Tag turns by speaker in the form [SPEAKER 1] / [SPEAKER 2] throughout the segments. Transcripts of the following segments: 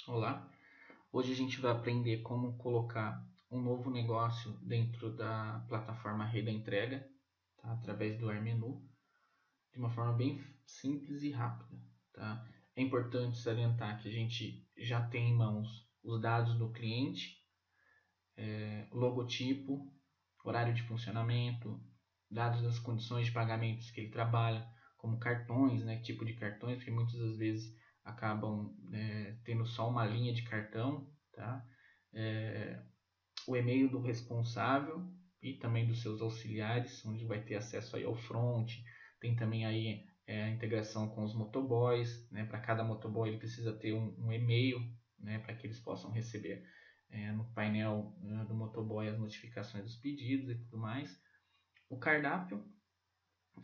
[SPEAKER 1] Olá, hoje a gente vai aprender como colocar um novo negócio dentro da plataforma Rei da Entrega, tá? Através do AirMenu, de uma forma bem simples e rápida. Tá? É importante salientar que a gente já tem em mãos os dados do cliente, logotipo, horário de funcionamento, dados das condições de pagamentos que ele trabalha, como cartões, né, tipo de cartões, porque muitas das vezes acabam tendo só uma linha de cartão, tá? É, o e-mail do responsável e também dos seus auxiliares, onde vai ter acesso aí ao front, tem também aí a integração com os motoboys, né? Para cada motoboy ele precisa ter um e-mail, né? Para que eles possam receber no painel do motoboy as notificações dos pedidos e tudo mais. O cardápio,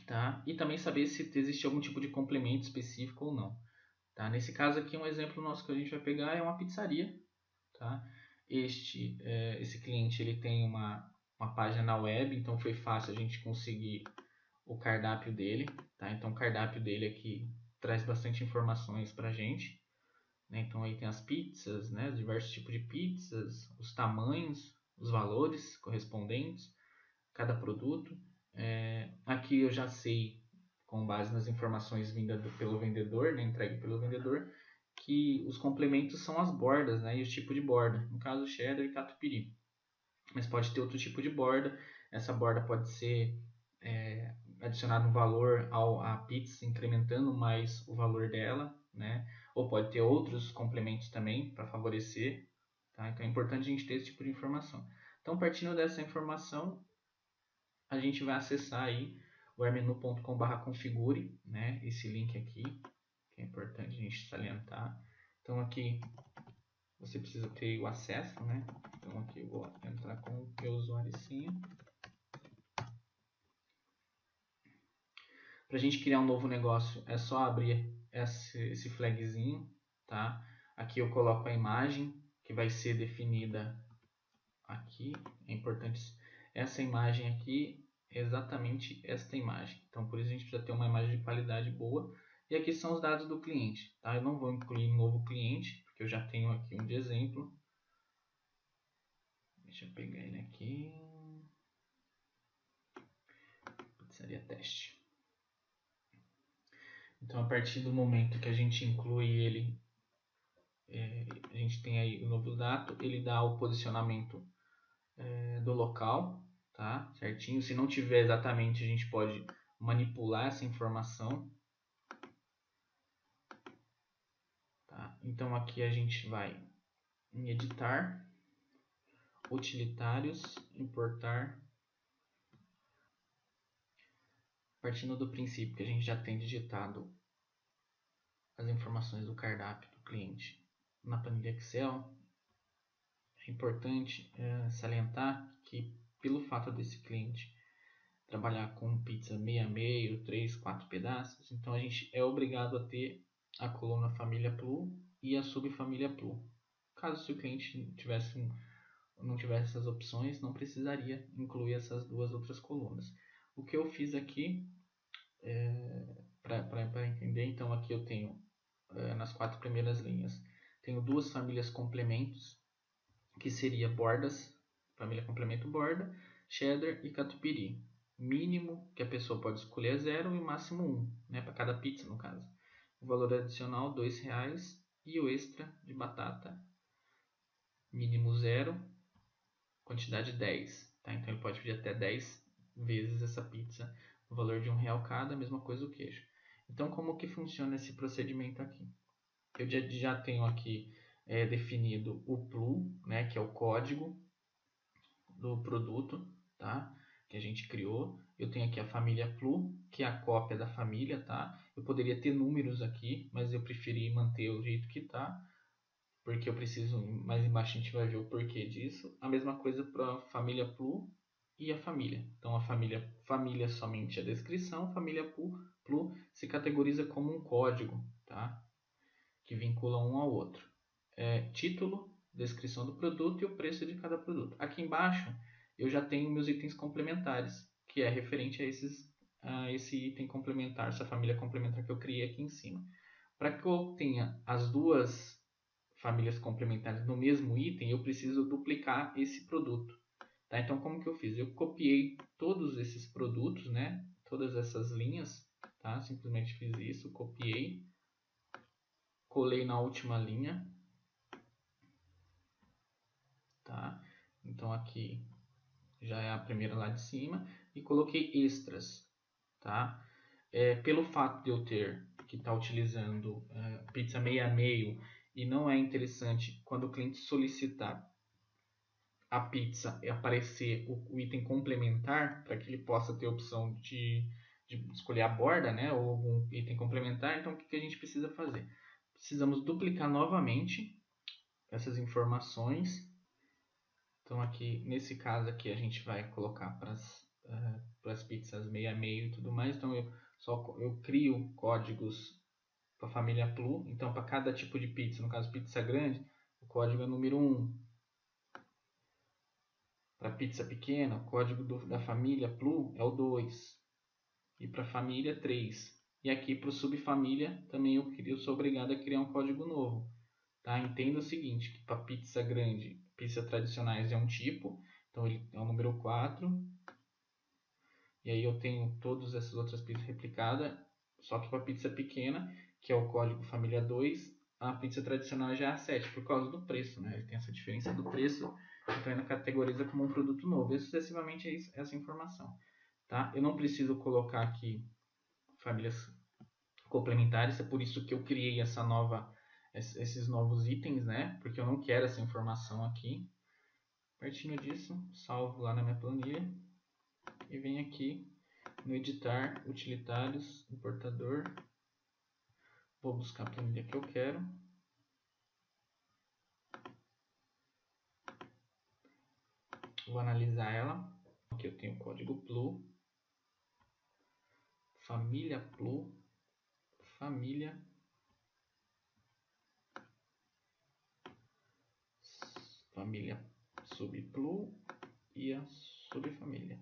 [SPEAKER 1] tá? E também saber se existe algum tipo de complemento específico ou não. Tá? Nesse caso aqui, um exemplo nosso que a gente vai pegar é uma pizzaria. Tá? Esse cliente ele tem uma página na web, então foi fácil a gente conseguir o cardápio dele. Tá? Então o cardápio dele aqui traz bastante informações para a gente. Né? Então aí tem as pizzas, né? Os diversos tipos de pizzas, os tamanhos, os valores correspondentes, cada produto. Aqui eu já sei, com base nas informações vindas pelo vendedor, né? Entregue pelo vendedor, que os complementos são as bordas, né, e o tipo de borda, no caso cheddar e catupiry. Mas pode ter outro tipo de borda, essa borda pode ser adicionado um valor à pizza, incrementando mais o valor dela, né, ou pode ter outros complementos também para favorecer, tá? Então é importante a gente ter esse tipo de informação. Então partindo dessa informação, a gente vai acessar aí o airmenu.com/configure, né, esse link aqui, que é importante a gente salientar. Então aqui você precisa ter o acesso, né? Então aqui eu vou entrar com o meu usuário e senha. Para a gente criar um novo negócio é só abrir esse flagzinho, tá? Aqui eu coloco a imagem que vai ser definida aqui. É importante essa imagem aqui, exatamente esta imagem. Então por isso a gente precisa ter uma imagem de qualidade boa. E aqui são os dados do cliente, tá? Eu não vou incluir um novo cliente, porque eu já tenho aqui um de exemplo. Deixa eu pegar ele aqui. Seria teste. Então, a partir do momento que a gente inclui ele, a gente tem aí o novo dado, ele dá o posicionamento do local, tá? Certinho. Se não tiver exatamente, a gente pode manipular essa informação, tá? Então, aqui a gente vai em editar, utilitários, importar, partindo do princípio que a gente já tem digitado as informações do cardápio do cliente na planilha Excel. É importante salientar que, pelo fato desse cliente trabalhar com pizza meio a meio, 3, 4 pedaços, então a gente é obrigado a ter a coluna família Plu e a subfamília Plu. Caso se o cliente não tivesse essas opções, não precisaria incluir essas duas outras colunas. O que eu fiz aqui, para entender, então aqui eu tenho, nas 4 primeiras linhas, tenho duas famílias complementos, que seria bordas, família complemento borda, cheddar e catupiry. Mínimo que a pessoa pode escolher é 0 e máximo 1, né, para cada pizza no caso. O valor adicional R$ 2 e o extra de batata mínimo 0, quantidade 10. Tá? Então ele pode pedir até 10 vezes essa pizza no valor de R$ 1 cada, a mesma coisa o queijo. Então como que funciona esse procedimento aqui? Eu já tenho aqui definido o PLU, né, que é o código do produto, tá? Que a gente criou. Eu tenho aqui a família Plu, que é a cópia da família, tá? Eu poderia ter números aqui, mas eu preferi manter o jeito que tá, porque eu preciso, mais embaixo a gente vai ver o porquê disso. A mesma coisa para a família Plu e a família. Então a família somente a descrição, família Plu se categoriza como um código, tá? Que vincula um ao outro. Título, descrição do produto e o preço de cada produto. Aqui embaixo eu já tenho meus itens complementares, que é referente a esse item complementar, essa família complementar que eu criei aqui em cima. Para que eu tenha as duas famílias complementares no mesmo item, eu preciso duplicar esse produto. Tá? Então, como que eu fiz? Eu copiei todos esses produtos, né? Todas essas linhas, tá? Simplesmente fiz isso, copiei, colei na última linha, tá? Então, aqui já é a primeira lá de cima, e coloquei extras, tá? Pelo fato de eu ter que estar utilizando pizza meio a meio, e não é interessante quando o cliente solicitar a pizza e aparecer o item complementar, para que ele possa ter a opção de escolher a borda, né, ou algum item complementar. Então, o que a gente precisa fazer? Precisamos duplicar novamente essas informações. Então, aqui nesse caso aqui a gente vai colocar para as pizzas meio a meio e tudo mais. Então, eu crio códigos para a família Plu. Então, para cada tipo de pizza, no caso pizza grande, o código é número 1. Para pizza pequena, o código da família Plu é o 2. E para família, 3. E aqui para o subfamília, também eu sou obrigado a criar um código novo. Tá? Entenda o seguinte, que para pizza grande, pizza tradicionais é um tipo, então ele é o número 4. E aí eu tenho todas essas outras pizzas replicadas, só que para pizza pequena, que é o código família 2, a pizza tradicional já é a 7, por causa do preço, né? Ele tem essa diferença do preço, então ele categoriza como um produto novo. E sucessivamente é essa informação. Tá? Eu não preciso colocar aqui famílias complementares, é por isso que eu criei esses novos itens, né? Porque eu não quero essa informação aqui. Partindo disso, salvo lá na minha planilha e venho aqui no editar, utilitários, importador. Vou buscar a planilha que eu quero. Vou analisar ela. Aqui eu tenho o código Plu, família Plu, família, família subplu e a subfamília.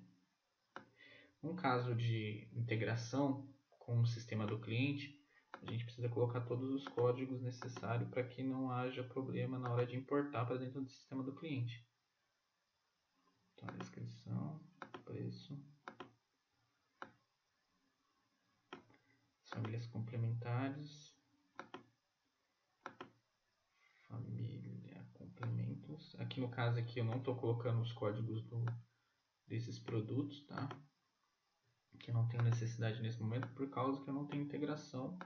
[SPEAKER 1] No caso de integração com o sistema do cliente, a gente precisa colocar todos os códigos necessários para que não haja problema na hora de importar para dentro do sistema do cliente. Então, descrição, preço, famílias complementares, família complementos. Aqui no caso aqui eu não estou colocando os códigos desses produtos, tá? Que eu não tenho necessidade nesse momento por causa que eu não tenho integração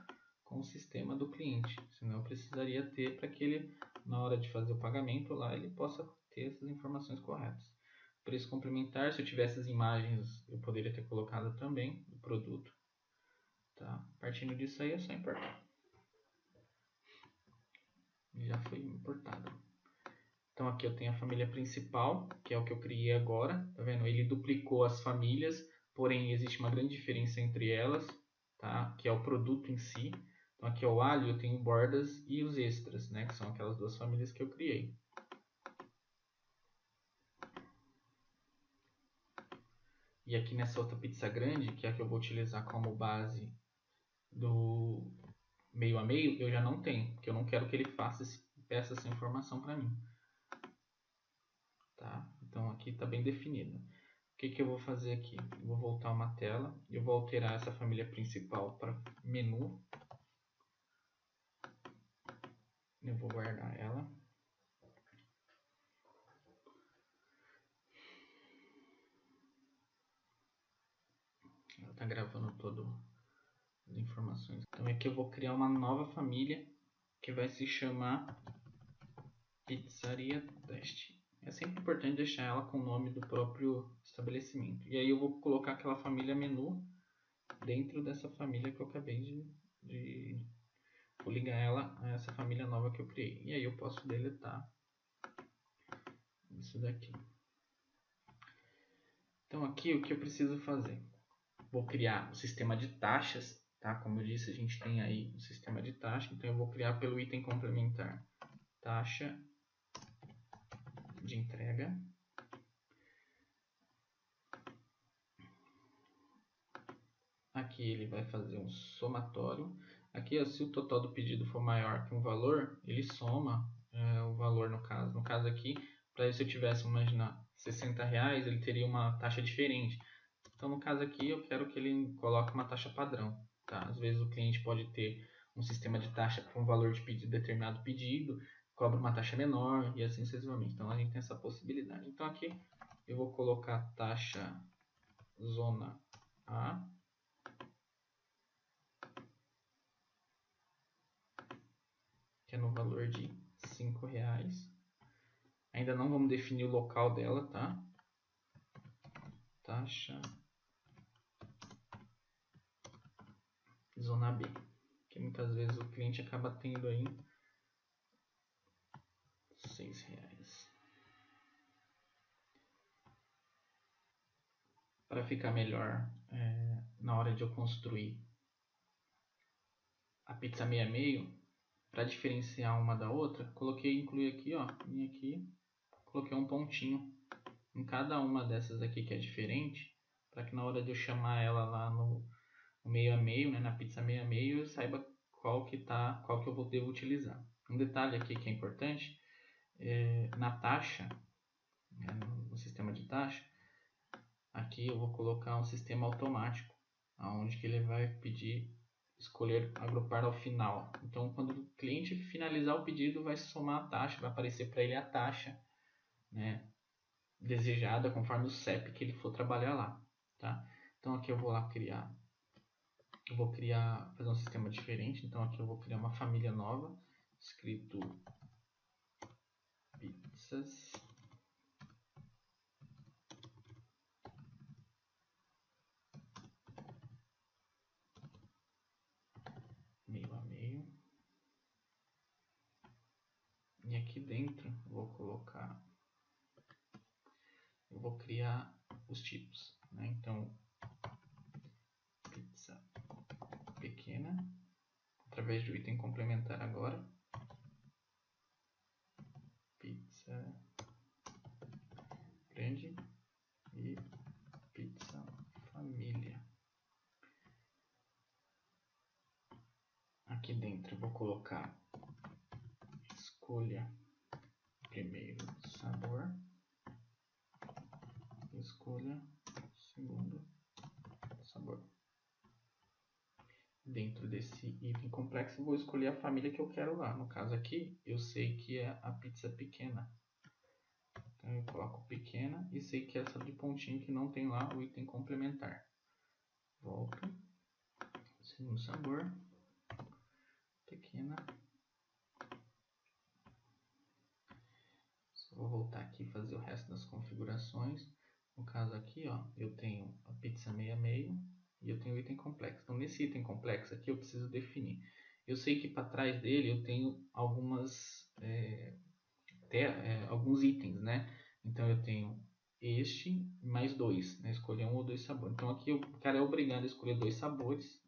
[SPEAKER 1] com o sistema do cliente. Senão eu precisaria ter para que ele, na hora de fazer o pagamento lá, ele possa ter essas informações corretas. Preço complementar, se eu tivesse as imagens, eu poderia ter colocado também do produto. Tá? Partindo disso aí é só importar. Já foi importado. Então aqui eu tenho a família principal, que é o que eu criei agora. Tá vendo? Ele duplicou as famílias, porém existe uma grande diferença entre elas, tá? Que é o produto em si. Então aqui é o alho, eu tenho bordas e os extras, né? Que são aquelas duas famílias que eu criei. E aqui nessa outra pizza grande, que é a que eu vou utilizar como base do meio a meio, eu já não tenho, porque eu não quero que ele peça essa informação para mim. Tá? Então aqui está bem definido. O que eu vou fazer aqui? Eu vou voltar uma tela, eu vou alterar essa família principal para menu. Eu vou guardar ela. Ela está gravando todas as informações. Então aqui eu vou criar uma nova família que vai se chamar Pizzaria Teste. É sempre importante deixar ela com o nome do próprio estabelecimento. E aí eu vou colocar aquela família menu dentro dessa família que eu acabei vou ligar ela a essa família nova que eu criei. E aí eu posso deletar isso daqui. Então aqui o que eu preciso fazer? Vou criar o sistema de taxas, tá? Como eu disse, a gente tem aí o sistema de taxa, então eu vou criar pelo item complementar taxa de entrega. Aqui ele vai fazer um somatório. Aqui, se o total do pedido for maior que um valor, ele soma valor no caso. No caso aqui, para se eu tivesse, imaginar, R$60, ele teria uma taxa diferente. Então no caso aqui eu quero que ele coloque uma taxa padrão. Tá? Às vezes o cliente pode ter um sistema de taxa com um valor de pedido, determinado pedido, cobra uma taxa menor e assim sucessivamente. Então a gente tem essa possibilidade. Então aqui eu vou colocar taxa zona A, que é no valor de R$5. Ainda não vamos definir o local dela, tá? Taxa zona B, que muitas vezes o cliente acaba tendo aí R$6. Para ficar melhor na hora de eu construir a pizza meio a meio, para diferenciar uma da outra, coloquei, incluí aqui, ó, vim aqui, coloquei um pontinho em cada uma dessas aqui que é diferente, para que na hora de eu chamar ela lá no meio a meio, né, na pizza meio a meio, eu saiba qual que eu devo utilizar. Um detalhe aqui que é importante, na taxa, né, no sistema de taxa, aqui eu vou colocar um sistema automático, onde que ele vai pedir, escolher agrupar ao final. Então, quando o cliente finalizar o pedido, vai somar a taxa, vai aparecer para ele a taxa, né, desejada conforme o CEP que ele for trabalhar lá, tá? Então aqui eu vou lá fazer um sistema diferente. Então aqui eu vou criar uma família nova, escrito pizzas meio a meio, e aqui dentro eu vou criar os tipos, né? Então pizza pequena, através do item complementar agora, pizza grande e pizza família. Aqui dentro eu vou colocar escolha primeiro sabor, escolha segundo sabor. Dentro desse item complexo eu vou escolher a família que eu quero lá. No caso aqui eu sei que é a pizza pequena, então eu coloco pequena e sei que é essa de pontinho que não tem lá o item complementar. Volto, segundo sabor, pequena. Vou voltar aqui e fazer o resto das configurações. No caso aqui, ó, eu tenho a pizza meio a meio e eu tenho o item complexo. Então nesse item complexo aqui eu preciso definir. Eu sei que para trás dele eu tenho alguns itens, né? Então eu tenho este mais dois, né? Escolher um ou dois sabores. Então aqui o cara é obrigado a escolher dois sabores,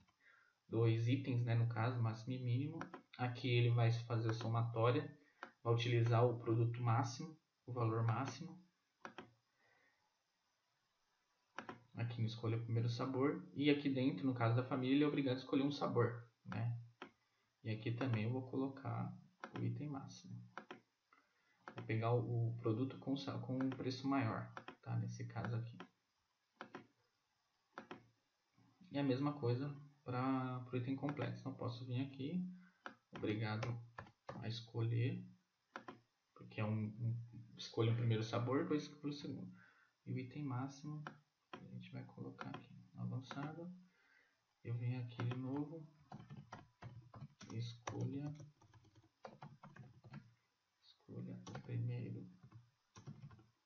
[SPEAKER 1] dois itens, né? No caso, máximo e mínimo. Aqui ele vai fazer a somatória, vai utilizar o produto máximo, o valor máximo. Aqui me escolha o primeiro sabor. E aqui dentro, no caso da família, ele é obrigado a escolher um sabor, né? E aqui também eu vou colocar o item máximo. Vou pegar o produto com um preço maior, tá? Nesse caso aqui. E a mesma coisa para o item complexo. Então, posso vir aqui, obrigado a escolher, porque é escolha o primeiro sabor, depois escolha o segundo. E o item máximo, a gente vai colocar aqui no avançado. Eu venho aqui de novo, escolha o primeiro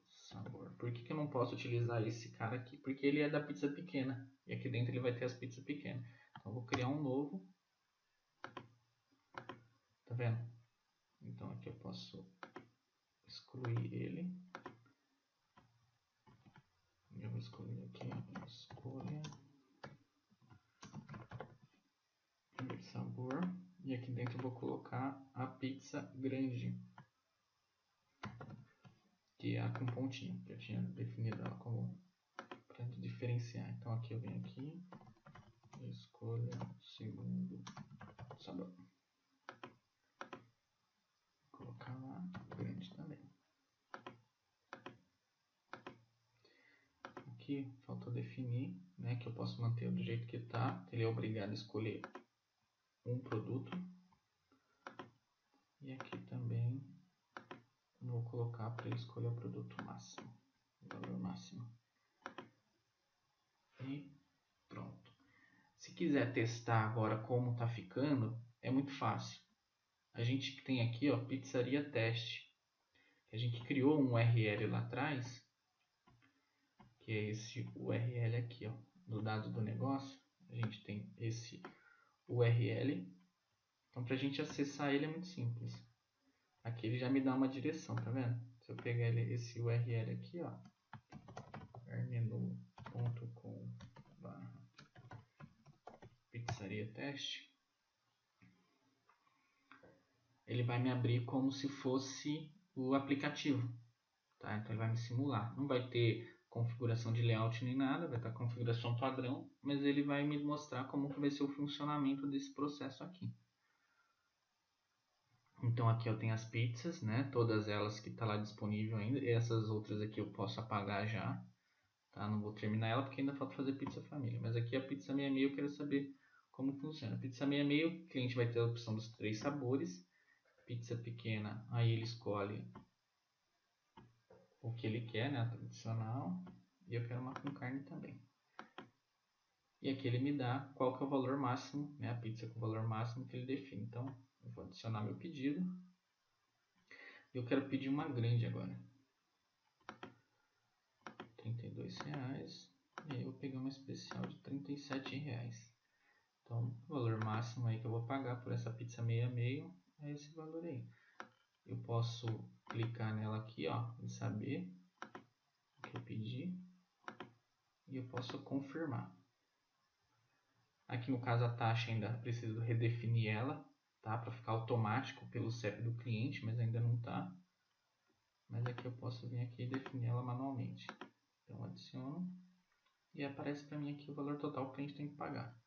[SPEAKER 1] sabor. Por que eu não posso utilizar esse cara aqui? Porque ele é da pizza pequena. E aqui dentro ele vai ter as pizzas pequenas. Então eu vou criar um novo. Tá vendo? Então aqui eu posso excluir ele. Eu vou escolher aqui, escolha primeiro sabor. E aqui dentro eu vou colocar a pizza grande, que é a com pontinho, que eu tinha definido ela como para diferenciar. Então aqui eu venho aqui, escolha segundo sabor. Vou colocar lá, aqui faltou definir, né, que eu posso manter do jeito que está. Ele é obrigado a escolher um produto. E aqui também vou colocar para ele escolher o produto máximo, o valor máximo. E pronto. Se quiser testar agora como está ficando, é muito fácil. A gente tem aqui, ó, pizzaria teste. A gente criou um URL lá atrás, que é esse URL aqui, ó, do dado do negócio. A gente tem esse URL. Então, para a gente acessar ele é muito simples. Aqui ele já me dá uma direção, tá vendo? Se eu pegar esse URL aqui, ó, armenu.com/pizzaria teste, ele vai me abrir como se fosse o aplicativo, tá? Então ele vai me simular. Não vai ter configuração de layout nem nada, vai estar configuração padrão, mas ele vai me mostrar como que vai ser o funcionamento desse processo aqui. Então aqui eu tenho as pizzas, né? Todas elas que está lá disponível ainda. E essas outras aqui eu posso apagar já, tá? Não vou terminar ela porque ainda falta fazer pizza família. Mas aqui a pizza 66 eu quero saber como funciona. Pizza 66, o cliente vai ter a opção dos 3 sabores. Pizza pequena, aí ele escolhe o que ele quer, né? A tradicional. E eu quero uma com carne também. E aqui ele me dá qual que é o valor máximo, né? A pizza com o valor máximo que ele define. Então eu vou adicionar meu pedido. Eu quero pedir uma grande agora. R$32. E aí eu vou pegar uma especial de R$37. Então o valor máximo aí que eu vou pagar por essa pizza meia meio é esse valor aí. Eu posso clicar nela aqui, ó, e saber o que eu pedi. E eu posso confirmar. Aqui no caso a taxa ainda preciso redefinir ela, tá? Para ficar automático pelo CEP do cliente, mas ainda não tá. Mas aqui eu posso vir aqui e definir ela manualmente. Então adiciono e aparece para mim aqui o valor total que o cliente tem que pagar.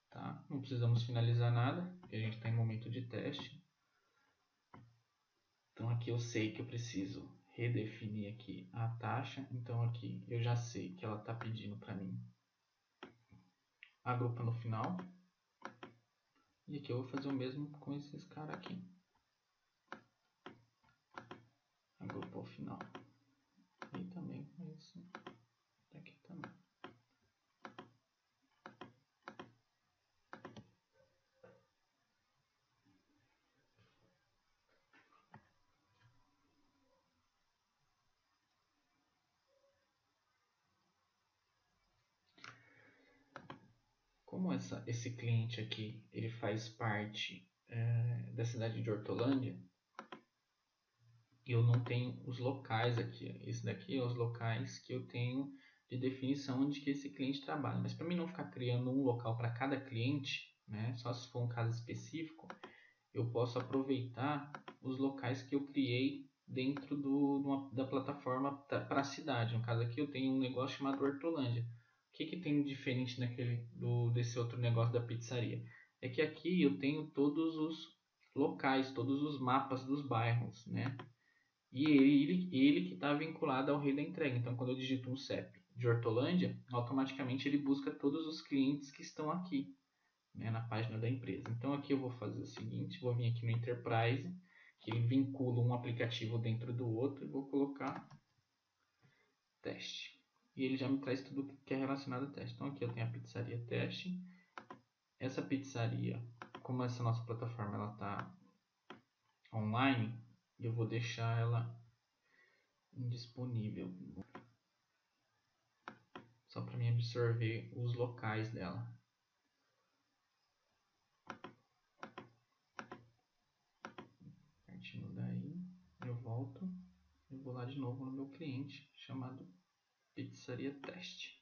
[SPEAKER 1] Tá? Não precisamos finalizar nada, porque a gente está em momento de teste. Então aqui eu sei que eu preciso redefinir aqui a taxa. Então aqui eu já sei que ela está pedindo para mim agrupa no final. E aqui eu vou fazer o mesmo com esses caras aqui. Agrupa ao final. E também com esse daqui também. Como esse cliente aqui ele faz parte da cidade de Hortolândia, eu não tenho os locais aqui. Esse daqui é os locais que eu tenho de definição de que esse cliente trabalha. Mas para mim não ficar criando um local para cada cliente, né, só se for um caso específico, eu posso aproveitar os locais que eu criei dentro da plataforma para a cidade. No caso aqui eu tenho um negócio chamado Hortolândia. O que tem de diferente desse outro negócio da pizzaria? É que aqui eu tenho todos os locais, todos os mapas dos bairros, né? E ele que está vinculado ao rei da entrega. Então, quando eu digito um CEP de Hortolândia, automaticamente ele busca todos os clientes que estão aqui, né, na página da empresa. Então, aqui eu vou fazer o seguinte, vou vir aqui no Enterprise, que ele vincula um aplicativo dentro do outro, e vou colocar teste. E ele já me traz tudo que é relacionado a teste. Então, aqui eu tenho a pizzaria teste. Essa pizzaria, como essa nossa plataforma ela está online, eu vou deixar ela indisponível, só para mim absorver os locais dela. Partindo daí, eu volto e vou lá de novo no meu cliente chamado Pizzaria Teste.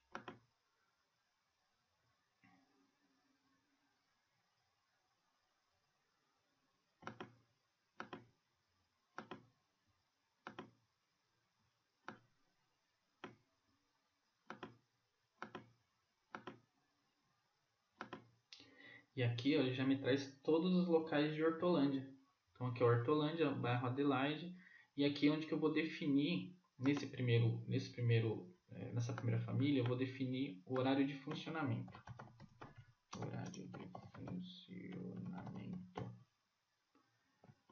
[SPEAKER 1] E aqui ó, ele já me traz todos os locais de Hortolândia. Então aqui é Hortolândia, bairro Adelaide. E aqui é onde que eu vou definir, nesse primeiro nessa primeira família, eu vou definir o horário de funcionamento. Horário de funcionamento.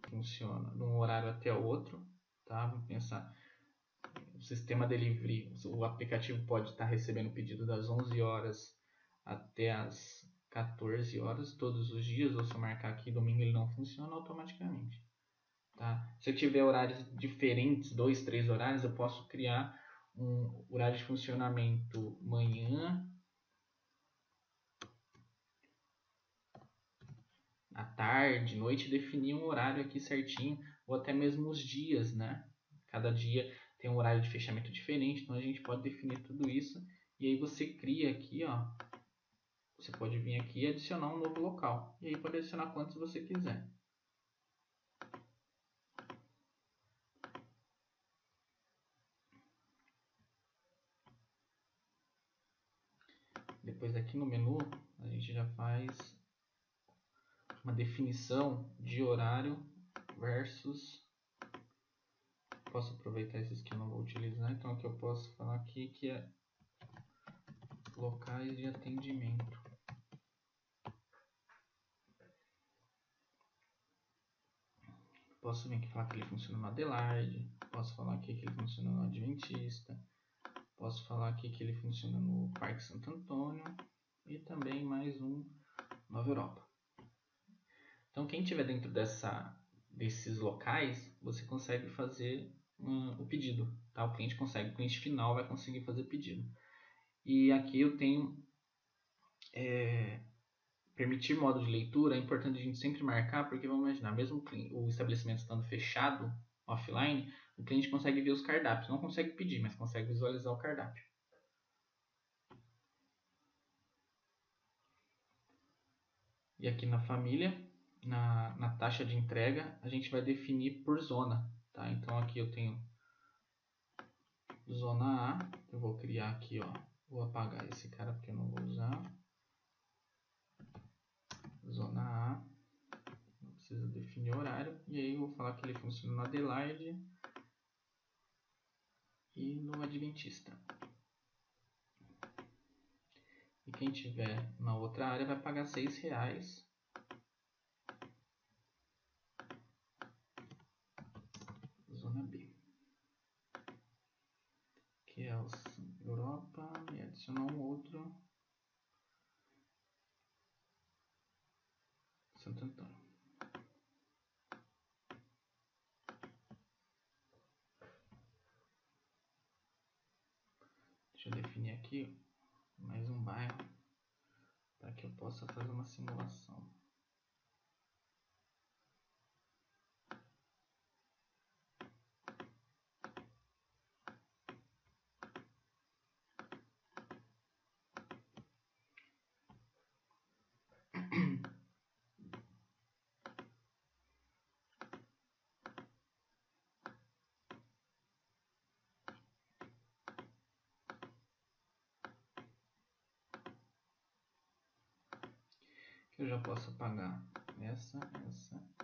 [SPEAKER 1] Funciona de um horário até outro, tá? Vamos pensar. O sistema delivery, o aplicativo pode estar recebendo pedido das 11 horas até as 14 horas todos os dias, ou se eu marcar aqui domingo ele não funciona automaticamente. Tá? Se eu tiver horários diferentes, 2, 3 horários, eu posso criar um horário de funcionamento manhã, à tarde, noite, definir um horário aqui certinho, ou até mesmo os dias, né? Cada dia tem um horário de fechamento diferente, então a gente pode definir tudo isso. E aí você cria aqui, ó, você pode vir aqui e adicionar um novo local. E aí pode adicionar quantos você quiser. Depois aqui no menu, a gente já faz uma definição de horário versus... Posso aproveitar esses que eu não vou utilizar, então aqui eu posso falar aqui que é locais de atendimento. Posso vir aqui falar que ele funciona no Adelaide, posso falar aqui que ele funciona no Adventista, posso falar aqui que ele funciona no Parque Santo Antônio e também mais um Nova Europa. Então quem estiver dentro desses locais, você consegue fazer o pedido, tá? O cliente final vai conseguir fazer pedido. E aqui eu tenho permitir modo de leitura. É importante a gente sempre marcar, porque vamos imaginar, mesmo o estabelecimento estando fechado, offline, o cliente consegue ver os cardápios. Não consegue pedir, mas consegue visualizar o cardápio. E aqui na família, na taxa de entrega, a gente vai definir por zona. Tá? Então aqui eu tenho zona A, eu vou criar aqui, ó, vou apagar esse cara porque eu não vou usar. Zona A, não precisa definir horário, e aí eu vou falar que ele funciona no Adelaide e no Adventista. E quem tiver na outra área vai pagar R$6. Zona B. Que é o Europa e adicionar um outro Santo Antônio. Deixa eu definir aqui mais um bairro para que eu possa fazer uma simulação. Que eu já posso apagar essa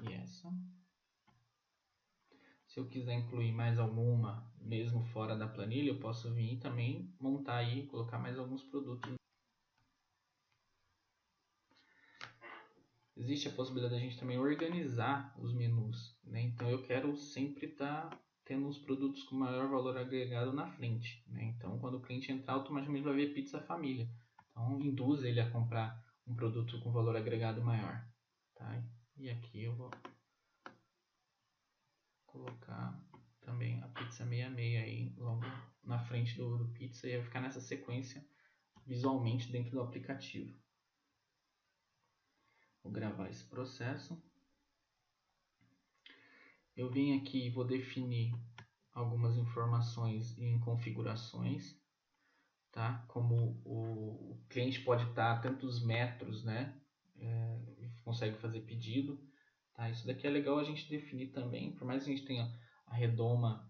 [SPEAKER 1] e essa. Se eu quiser incluir mais alguma, mesmo fora da planilha, eu posso vir e também montar aí, colocar mais alguns produtos. Existe a possibilidade da gente também organizar os menus, né? Então eu quero sempre estar tendo os produtos com maior valor agregado na frente, né? Então quando o cliente entrar, automaticamente vai ver pizza família. Então induz ele a comprar um produto com valor agregado maior, tá? E aqui eu vou colocar também a pizza 66 aí logo na frente do pizza e vai ficar nessa sequência visualmente dentro do aplicativo. Vou gravar esse processo. Eu vim aqui e vou definir algumas informações em configurações, tá? Como o cliente pode estar tantos metros, né? Consegue fazer pedido, tá? Isso daqui é legal a gente definir também, por mais que a gente tenha a redoma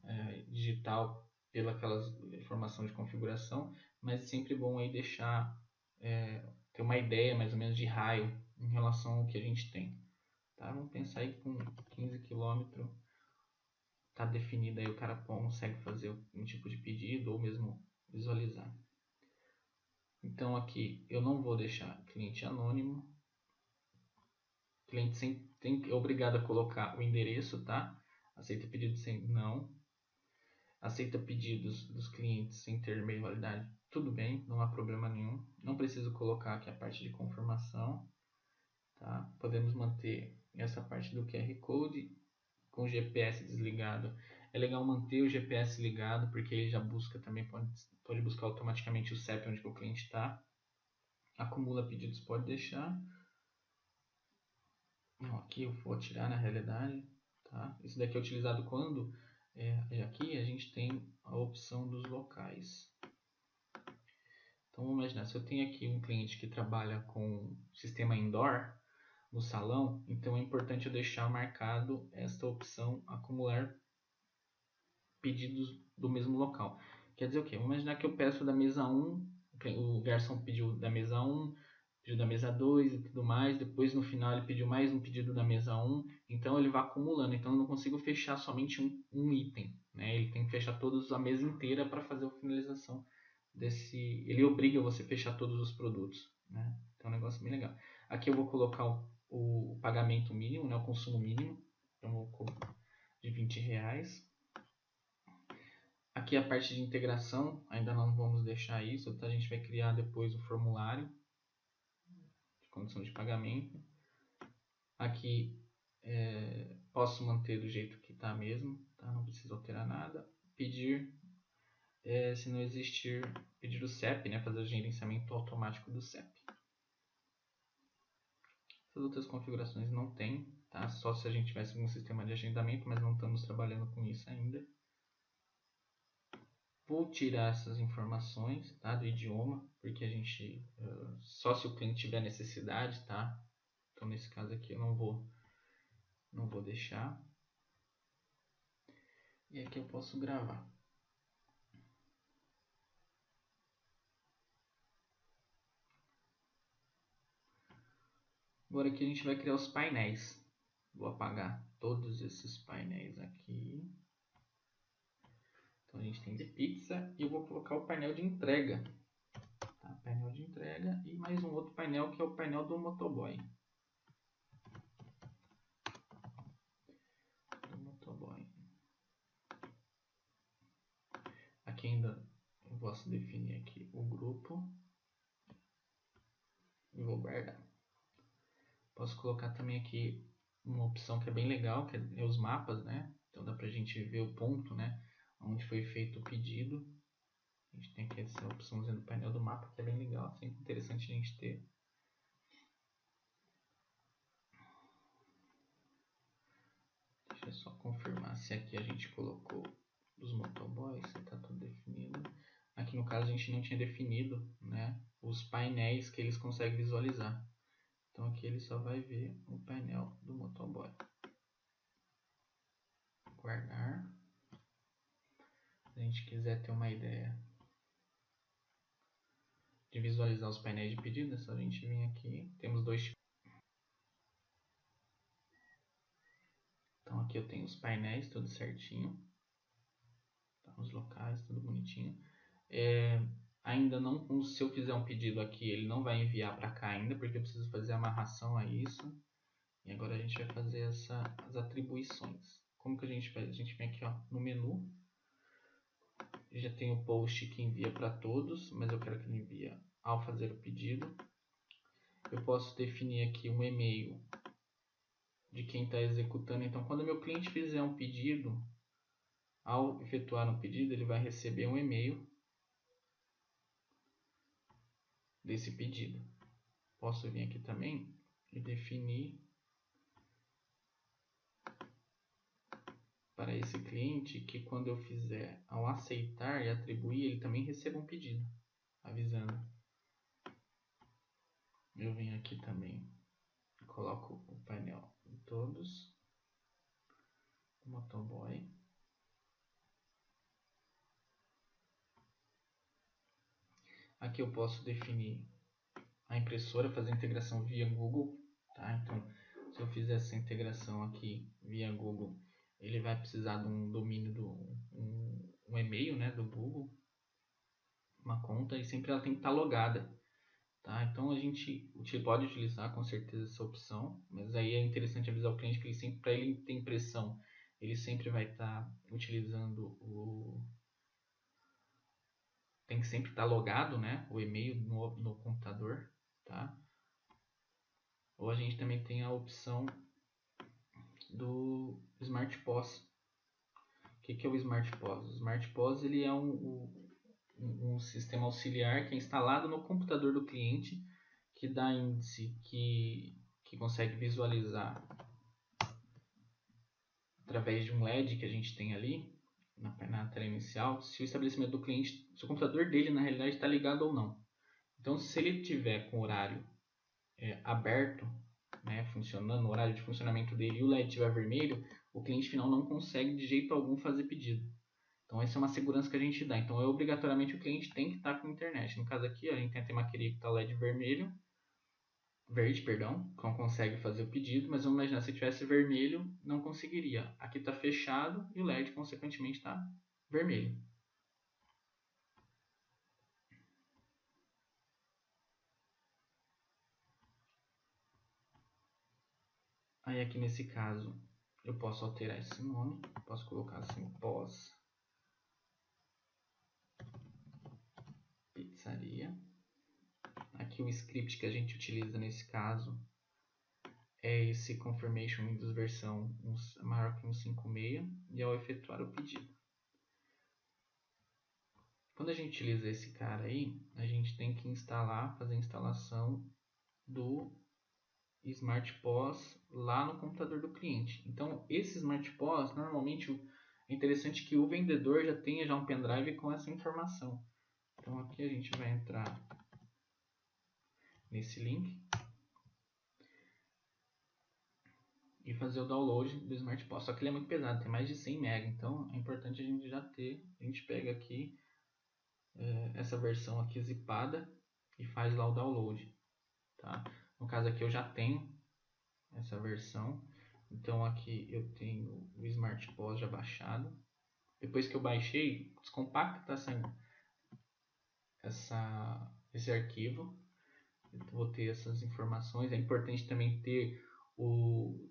[SPEAKER 1] digital pela aquelas informação de configuração, mas é sempre bom aí deixar ter uma ideia mais ou menos de raio em relação ao que a gente tem, tá? Vamos pensar aí com 15 km tá definido aí, o cara consegue fazer um tipo de pedido ou mesmo visualizar. Então aqui eu não vou deixar cliente anônimo. O cliente é obrigado a colocar o endereço, tá? Aceita pedidos sem não. Aceita pedidos dos clientes sem ter e-mail validade. Tudo bem, não há problema nenhum. Não preciso colocar aqui a parte de confirmação, tá? Podemos manter essa parte do QR Code com o GPS desligado. É legal manter o GPS ligado, porque ele já busca também, pode buscar automaticamente o CEP onde o cliente está. Acumula pedidos, pode deixar. Não, aqui eu vou tirar na realidade. Tá? Isso daqui é utilizado quando aqui a gente tem a opção dos locais. Então vamos imaginar, se eu tenho aqui um cliente que trabalha com sistema indoor no salão, então é importante eu deixar marcado esta opção acumular pedidos do mesmo local. Quer dizer o quê? Vamos imaginar que eu peço da mesa 1, o garçom pediu da mesa 1, pediu da mesa 2 e tudo mais, depois no final ele pediu mais um pedido da mesa 1, então ele vai acumulando, então eu não consigo fechar somente um item, né? Ele tem que fechar todos a mesa inteira para fazer a finalização desse, ele obriga você a fechar todos os produtos, né? Então é um negócio bem legal. Aqui eu vou colocar o pagamento mínimo, né? O consumo mínimo, então eu vou de R$20. Aqui a parte de integração, ainda não vamos deixar isso, tá? A gente vai criar depois o formulário de condição de pagamento. Aqui posso manter do jeito que está mesmo, tá? Não preciso alterar nada. Pedir, se não existir, pedir o CEP, né? Fazer o gerenciamento automático do CEP. Essas outras configurações não tem, tá? Só se a gente tivesse um sistema de agendamento, mas não estamos trabalhando com isso ainda. Vou tirar essas informações, tá, do idioma, porque a gente só se o cliente tiver necessidade, tá? Então nesse caso aqui eu não vou deixar. E aqui eu posso gravar. Agora aqui a gente vai criar os painéis. Vou apagar todos esses painéis aqui. Então a gente tem de pizza e eu vou colocar o painel de entrega. Tá? Painel de entrega e mais um outro painel que é o painel do motoboy. Aqui ainda eu posso definir aqui o grupo e vou guardar. Posso colocar também aqui uma opção que é bem legal, que é os mapas, né? Então dá pra gente ver o ponto, né? Onde foi feito o pedido. A gente tem aqui essa opçãozinha do painel do mapa, que é bem legal, sempre interessante a gente ter. Deixa eu só confirmar se aqui a gente colocou os motoboys, se está tudo definido. Aqui no caso a gente não tinha definido, né, os painéis que eles conseguem visualizar. Então aqui ele só vai ver o painel do motoboy. Guardar. Se a gente quiser ter uma ideia de visualizar os painéis de pedido, é só a gente vir aqui. Temos dois. Então aqui eu tenho os painéis tudo certinho. Tá, os locais, tudo bonitinho. Ainda não, se eu fizer um pedido aqui, ele não vai enviar para cá ainda, porque eu preciso fazer a amarração a isso. E agora a gente vai fazer as atribuições. Como que a gente faz? A gente vem aqui ó, no menu. Já tem o post que envia para todos, mas eu quero que ele envie ao fazer o pedido. Eu posso definir aqui um e-mail de quem está executando. Então, quando meu cliente fizer um pedido, ao efetuar um pedido, ele vai receber um e-mail desse pedido. Posso vir aqui também e definir para esse cliente que quando eu fizer ao aceitar e atribuir, ele também receba um pedido, avisando. Eu venho aqui também, coloco o painel em todos, o motoboy. Aqui eu posso definir a impressora, fazer a integração via Google, tá? Então, se eu fizer essa integração aqui via Google, ele vai precisar de um domínio um e-mail, né, do Google. uma conta e sempre ela tem que estar logada. Tá? Então a gente pode utilizar com certeza essa opção, mas aí é interessante avisar o cliente que ele sempre, para ele ter impressão, ele sempre vai estar utilizando tem que sempre estar logado, né, o e-mail no computador, tá? Ou a gente também tem a opção do Smart POS. O que é o Smart POS? O Smart POS ele é um sistema auxiliar que é instalado no computador do cliente, que dá índice que consegue visualizar através de um LED que a gente tem ali na tela inicial, se o estabelecimento do cliente, se o computador dele na realidade está ligado ou não. Então, se ele tiver com o horário aberto, né, funcionando, o horário de funcionamento dele e o LED estiver vermelho, o cliente final não consegue de jeito algum fazer pedido. Então, essa é uma segurança que a gente dá. Então, obrigatoriamente o cliente tem que estar com internet. No caso aqui, a gente tem a temaqueria que está LED verde, perdão, não consegue fazer o pedido, mas vamos imaginar, se tivesse vermelho, não conseguiria. Aqui está fechado e o LED, consequentemente, está vermelho. Aí aqui nesse caso, eu posso alterar esse nome, posso colocar assim, pós pizzaria. Aqui o script que a gente utiliza nesse caso é esse confirmation Windows versão maior que 156 e ao efetuar o pedido. Quando a gente utiliza esse cara aí, a gente tem que instalar, fazer a instalação do Smart POS lá no computador do cliente. Então, esse Smart POS, normalmente é interessante que o vendedor já tenha já um pendrive com essa informação. Então, aqui a gente vai entrar nesse link e fazer o download do Smart POS. Só que ele é muito pesado, tem mais de 100 MB, então é importante a gente já ter. A gente pega aqui essa versão aqui zipada e faz lá o download. Tá? No caso aqui eu já tenho essa versão, então aqui eu tenho o Smart POS já baixado. Depois que eu baixei, descompacta esse arquivo. Eu vou ter essas informações. É importante também ter o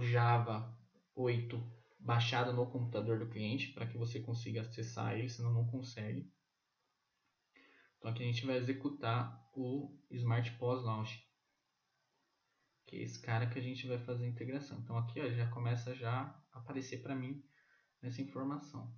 [SPEAKER 1] Java 8 baixado no computador do cliente para que você consiga acessar ele, senão não consegue. Então aqui a gente vai executar o Smart POS Launch, que é esse cara que a gente vai fazer a integração. Então aqui ó, já começa já a aparecer para mim essa informação.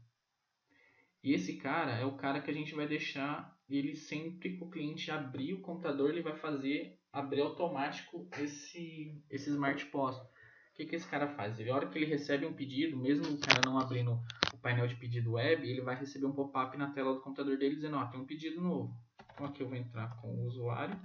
[SPEAKER 1] E esse cara é o cara que a gente vai deixar ele sempre que o cliente abrir o computador, ele vai fazer abrir automático esse Smart POS. O que esse cara faz? A hora que ele recebe um pedido, mesmo o cara não abrindo o painel de pedido web, ele vai receber um pop-up na tela do computador dele dizendo, ó, tem um pedido novo. Então aqui eu vou entrar com o usuário.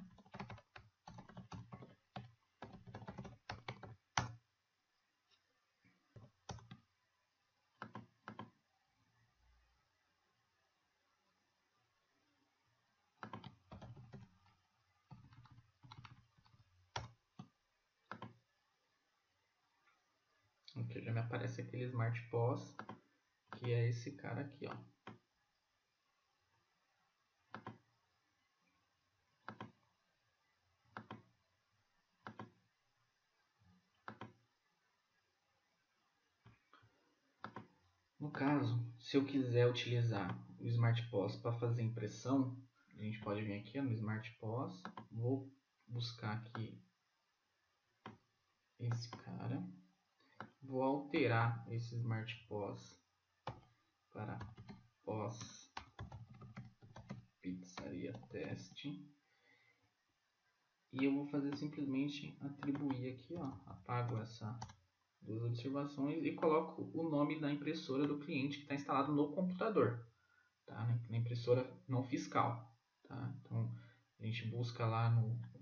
[SPEAKER 1] Aqui já me aparece aquele Smart POS, que é esse cara aqui, ó. No caso, se eu quiser utilizar o Smart POS para fazer impressão, a gente pode vir aqui no Smart POS, vou buscar aqui esse cara, vou alterar esse Smart POS para POS Pizzaria Teste e eu vou fazer simplesmente atribuir aqui, ó, apago essa duas observações e coloco o nome da impressora do cliente que está instalado no computador, tá? Na impressora não fiscal, tá? Então a gente busca lá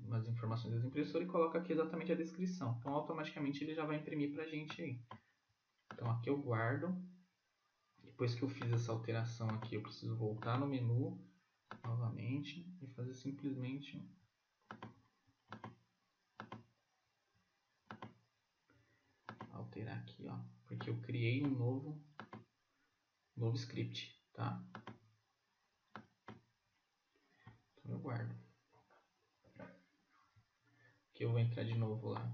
[SPEAKER 1] nas informações das impressoras e coloca aqui exatamente a descrição. Então automaticamente ele já vai imprimir para a gente aí. Então aqui eu guardo. Depois que eu fiz essa alteração aqui, eu preciso voltar no menu novamente e fazer simplesmente alterar aqui, ó, porque eu criei um novo script, tá? aguardo. Aqui eu vou entrar de novo lá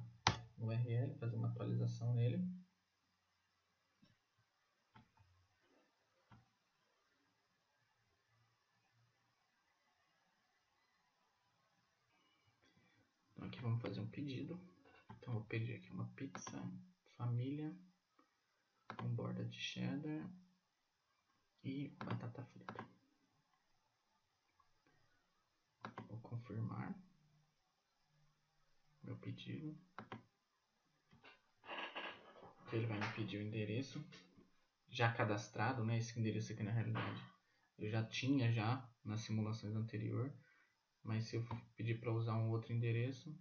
[SPEAKER 1] no URL, fazer uma atualização nele. Então aqui vamos fazer um pedido. Então eu vou pedir aqui uma pizza família com borda de cheddar e batata frita. Vou confirmar meu pedido. Ele vai me pedir o endereço já cadastrado, né? Esse endereço aqui na realidade eu já tinha já nas simulações anteriores, mas se eu pedir para usar um outro endereço,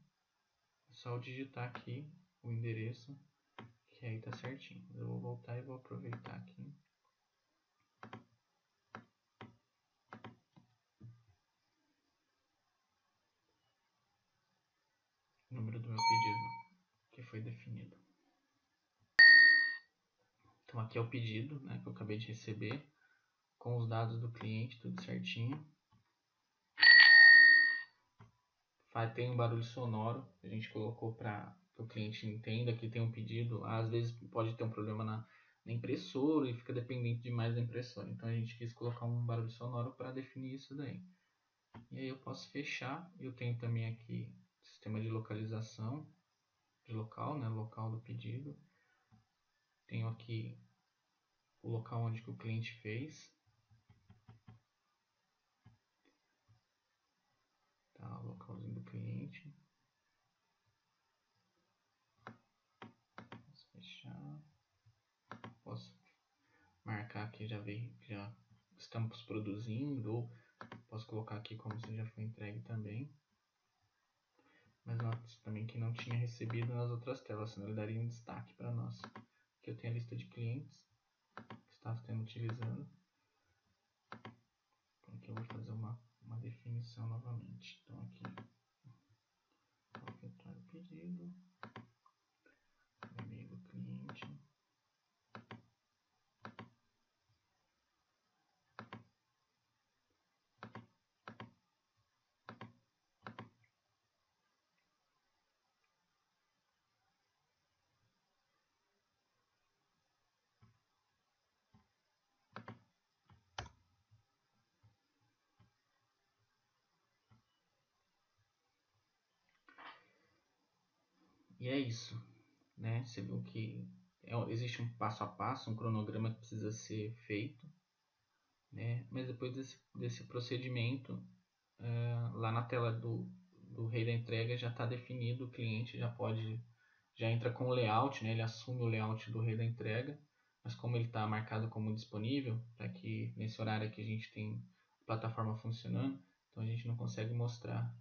[SPEAKER 1] é só eu digitar aqui o endereço, que aí tá certinho. Eu vou voltar e vou aproveitar aqui. O número do meu pedido que foi definido. Então aqui é o pedido, né, que eu acabei de receber, com os dados do cliente, tudo certinho. Tem um barulho sonoro que a gente colocou para que o cliente entenda que tem um pedido. Às vezes pode ter um problema na impressora e fica dependente demais da impressora. Então a gente quis colocar um barulho sonoro para definir isso daí. E aí eu posso fechar. Eu tenho também aqui sistema de localização de local, né, local do pedido. Tenho aqui o local onde que o cliente fez. Tá, o localzinho do cliente. Posso fechar. Posso marcar aqui, já estamos produzindo, ou posso colocar aqui como se já foi entregue também. Mas note também que não tinha recebido nas outras telas, senão ele daria um destaque para nós. Aqui eu tenho a lista de clientes que está sendo utilizando. Então aqui eu vou fazer uma definição novamente. Então aqui, vou efetuar o pedido, e-mail do cliente. E é isso, né? Você viu que existe um passo a passo, um cronograma que precisa ser feito, né? Mas depois desse procedimento, lá na tela do rei da entrega já está definido, o cliente já entra com o layout, né? Ele assume o layout do rei da entrega, mas como ele está marcado como disponível, para que nesse horário aqui a gente tem a plataforma funcionando, então a gente não consegue mostrar